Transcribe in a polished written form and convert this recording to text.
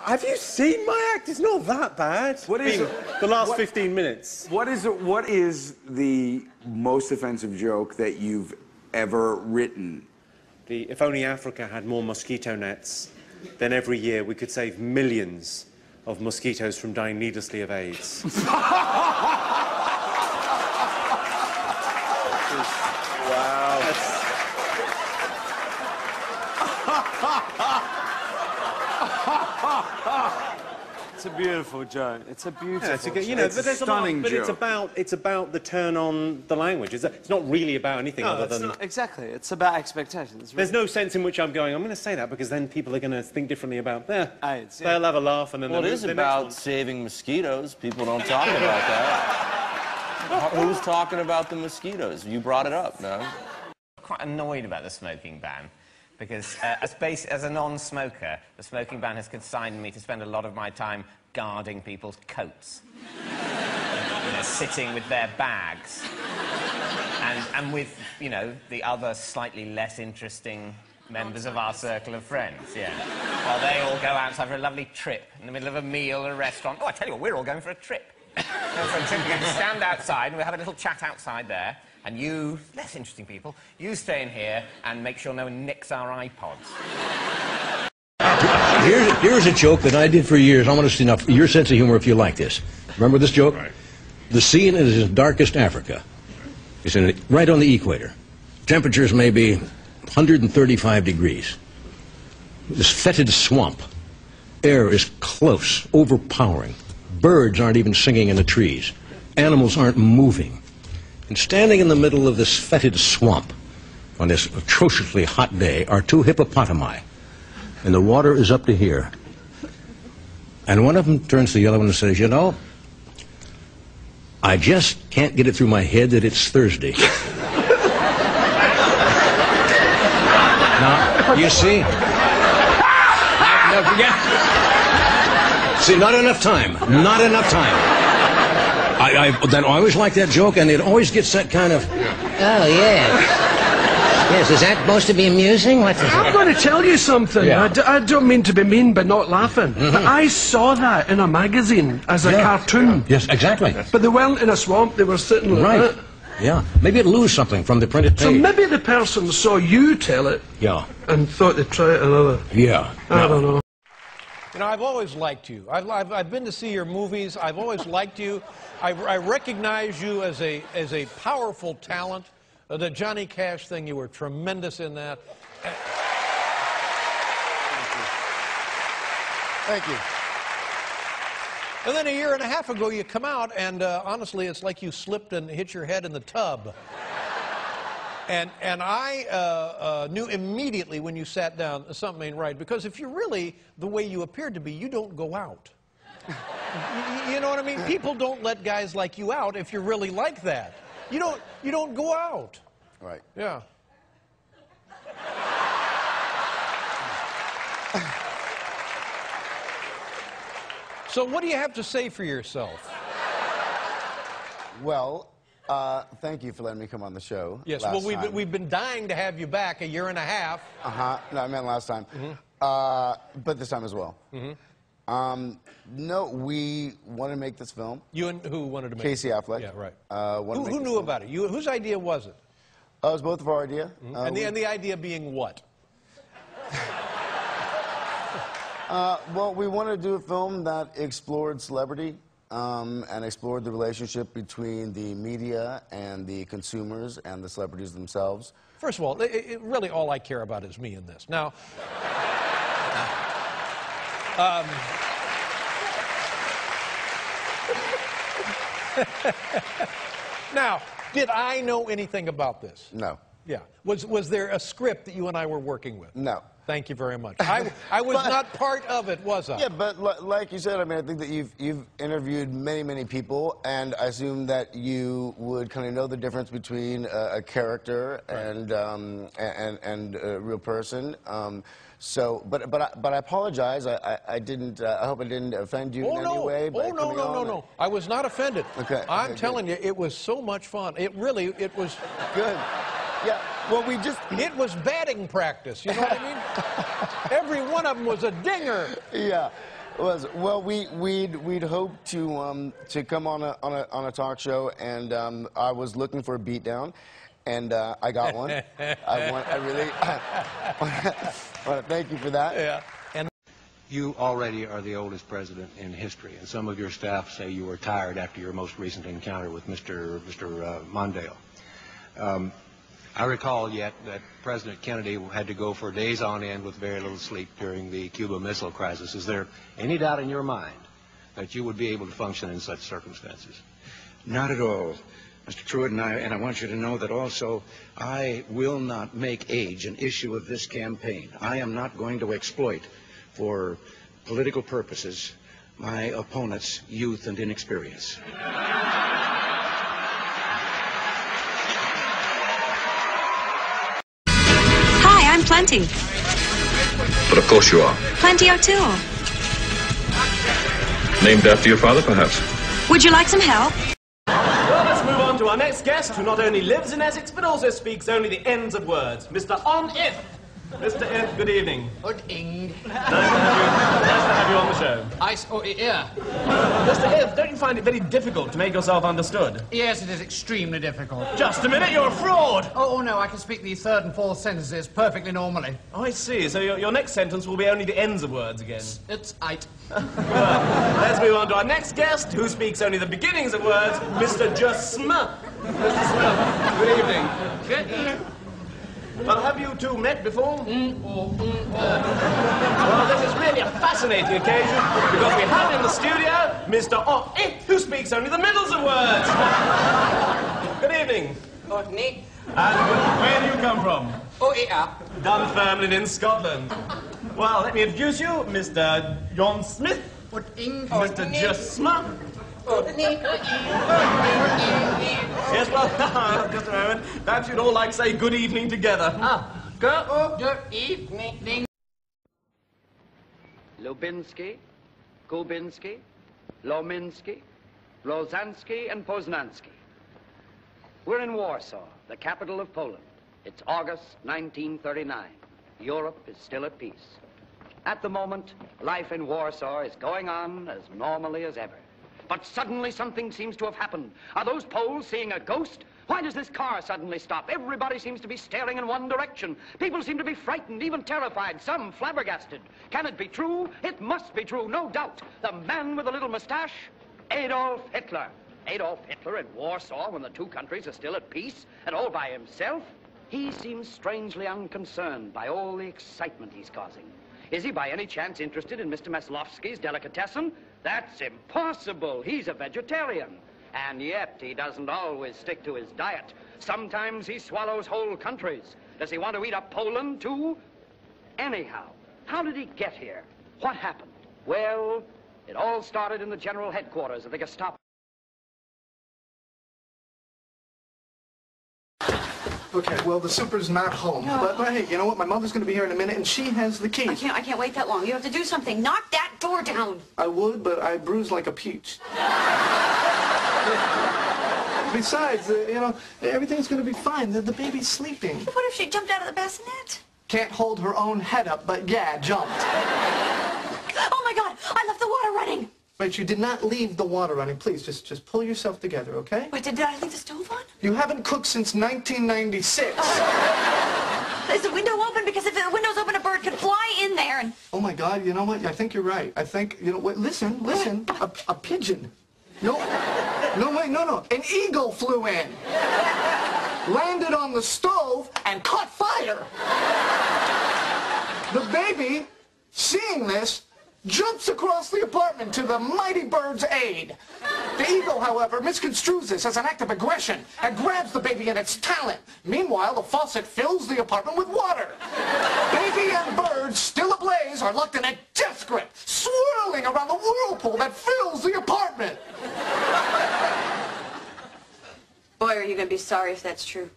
Have you seen my act? It's not that bad. What is the last 15 minutes? What is the most offensive joke that you've ever written? If only Africa had more mosquito nets, then every year we could save millions of mosquitoes from dying needlessly of AIDS. Wow. It's a beautiful joke. It's a beautiful joke. You know, it's a stunning joke. It's about the turn on the language. It's not really about anything other than... Not, exactly. It's about expectations. There's no sense in which I'm going to say that because then people are going to think differently about AIDS. They'll have a laugh and then... Well, it is about saving mosquitoes. People don't talk about that. Who's talking about the mosquitoes? You brought it up, no? I'm quite annoyed about the smoking ban. Because as a non-smoker, the smoking ban has consigned me to spend a lot of my time guarding people's coats. You know, sitting with their bags. And with, you know, the other slightly less interesting members of our circle of friends, yeah. While they all go outside for a lovely trip in the middle of a meal at a restaurant. Oh, I tell you what, we're all going for a trip. Going for a trip, we're going to stand outside and we'll have a little chat outside there. And you, less interesting people, you stay in here and make sure no one nicks our iPods. Here's a joke that I did for years. I want to see enough your sense of humor if you like this. Remember this joke? Right. The scene is in darkest Africa. It's right on the equator. Temperatures may be 135 degrees. This fetid swamp. Air is close, overpowering. Birds aren't even singing in the trees. Animals aren't moving. And standing in the middle of this fetid swamp on this atrociously hot day are two hippopotami. And the water is up to here. And one of them turns to the other one and says, you know, I just can't get it through my head that it's Thursday. Now, you see? See, not enough time. Not enough time. I always like that joke, and it always gets that kind of... Oh, yes. Yes, is that supposed to be amusing? What is it? I'm going to tell you something. Yeah. I don't mean to be mean, but not laughing. But I saw that in a magazine as a cartoon. Yes, exactly. But they weren't in a swamp, they were sitting like that. Yeah. Maybe it'd lose something from the printed page. So maybe the person saw you tell it and thought they'd try it another. Yeah. I don't know. You know, I've always liked you. I've been to see your movies. I've always liked you. I recognize you as a powerful talent. The Johnny Cash thing, you were tremendous in that. Thank you. And then a year and a half ago, you come out, and honestly, it's like you slipped and hit your head in the tub. And I knew immediately when you sat down something ain't right, because if you're really the way you appeared to be, you don't go out. You know what I mean? People don't let guys like you out if you're really like that. You don't go out. Right. Yeah. So what do you have to say for yourself? Well, thank you for letting me come on the show. Yes, well, we've been dying to have you back a year and a half. No, I meant last time. But this time as well. No, we want to make this film. You and who wanted to make it? Casey Affleck. Yeah, right. Who knew about it? Whose idea was it? It was both of our idea. And the idea being what? Well, we wanted to do a film that explored celebrity and explored the relationship between the media and the consumers and the celebrities themselves. First of all, really all I care about is me in this. Now, now, did I know anything about this? No. Yeah. Was there a script that you and I were working with? No. Thank you very much. I was not part of it, was I? Yeah, but like you said, I mean, I think that you've interviewed many people, and I assume that you would kind of know the difference between a character and a real person. So, but I apologize. I didn't. I hope I didn't offend you in any way. Oh no! I was not offended. Okay. I'm telling you, it was so much fun. It was good. Yeah. Well, it was batting practice. You know what I mean? Every one of them was a dinger. Yeah. Well, we'd hoped to come on a talk show, and I was looking for a beatdown, and I got one. I really want to thank you for that. Yeah. And You already are the oldest president in history, and some of your staff say you were tired after your most recent encounter with Mr. Mondale. I recall yet that President Kennedy had to go for days on end with very little sleep during the Cuba Missile Crisis. Is there any doubt in your mind that you would be able to function in such circumstances? Not at all, Mr. Truitt, and I want you to know that also I will not make age an issue of this campaign. I am not going to exploit, for political purposes, my opponent's youth and inexperience. Hi, I'm Plenty. But of course you are. Plenty O'Toole. Named after your father, perhaps? Would you like some help? Well, let's move on to our next guest, who not only lives in Essex, but also speaks only the ends of words. Mr. On-If. Mr. If, good evening. Good evening. Nice to have you on the show. Yeah. Mr. If, don't you find it very difficult to make yourself understood? Yes, it is extremely difficult. Just a minute, you're a fraud! Oh, no, I can speak the third and fourth sentences perfectly normally. Oh, I see. So your next sentence will be only the ends of words again. It's eight. Well, let's move on to our next guest, who speaks only the beginnings of words, Mr. Jasma. Mr. Smith, good evening. Good evening. Well, have you two met before? Well, this is really a fascinating occasion because we have in the studio Mr. On-If, who speaks only the middles of words. Good evening. Good evening. And where do you come from? Yeah. Dunfermline in Scotland. Well, let me introduce you, Mr. John Smith. Good evening. Mr. Jasma. Good evening. Yes, well, just a moment. Perhaps you'd all like to say good evening together. Good evening. Lubinsky, Kubinsky, Lominsky, Rozansky, and Poznansky. We're in Warsaw, the capital of Poland. It's August 1939. Europe is still at peace. At the moment, life in Warsaw is going on as normally as ever. But suddenly something seems to have happened. Are those Poles seeing a ghost? Why does this car suddenly stop? Everybody seems to be staring in one direction. People seem to be frightened, even terrified, some flabbergasted. Can it be true? It must be true, no doubt. The man with the little mustache? Adolf Hitler. Adolf Hitler in Warsaw when the two countries are still at peace and all by himself? He seems strangely unconcerned by all the excitement he's causing. Is he by any chance interested in Mr. Maslovsky's delicatessen? That's impossible. He's a vegetarian. And yet, he doesn't always stick to his diet. Sometimes he swallows whole countries. Does he want to eat up Poland, too? Anyhow, how did he get here? What happened? Well, it all started in the general headquarters of the Gestapo. Okay, well, the super's not home. No. But hey, you know what? My mother's going to be here in a minute, and she has the keys. I can't wait that long. You have to do something. Knock that door down. I would, but I bruise like a peach. Besides, you know, everything's going to be fine. The baby's sleeping. What if she jumped out of the bassinet? Can't hold her own head up, but yeah, jumped. Oh, my God. I left the water running. Wait, you did not leave the water running. Please, just pull yourself together, okay? Wait, did I leave the stove on? You haven't cooked since 1996. Is the window open? Because if the window's open, a bird could fly in there and... Oh, my God, you know what? I think you're right. I think, you know what? Listen. A pigeon. No. An eagle flew in. Landed on the stove and caught fire. The baby, seeing this, jumps across the apartment to the mighty bird's aid. The eagle, however, misconstrues this as an act of aggression and grabs the baby in its talon. Meanwhile, the faucet fills the apartment with water. Baby and bird, still ablaze, are locked in a death grip, swirling around the whirlpool that fills the apartment. Boy, are you going to be sorry if that's true.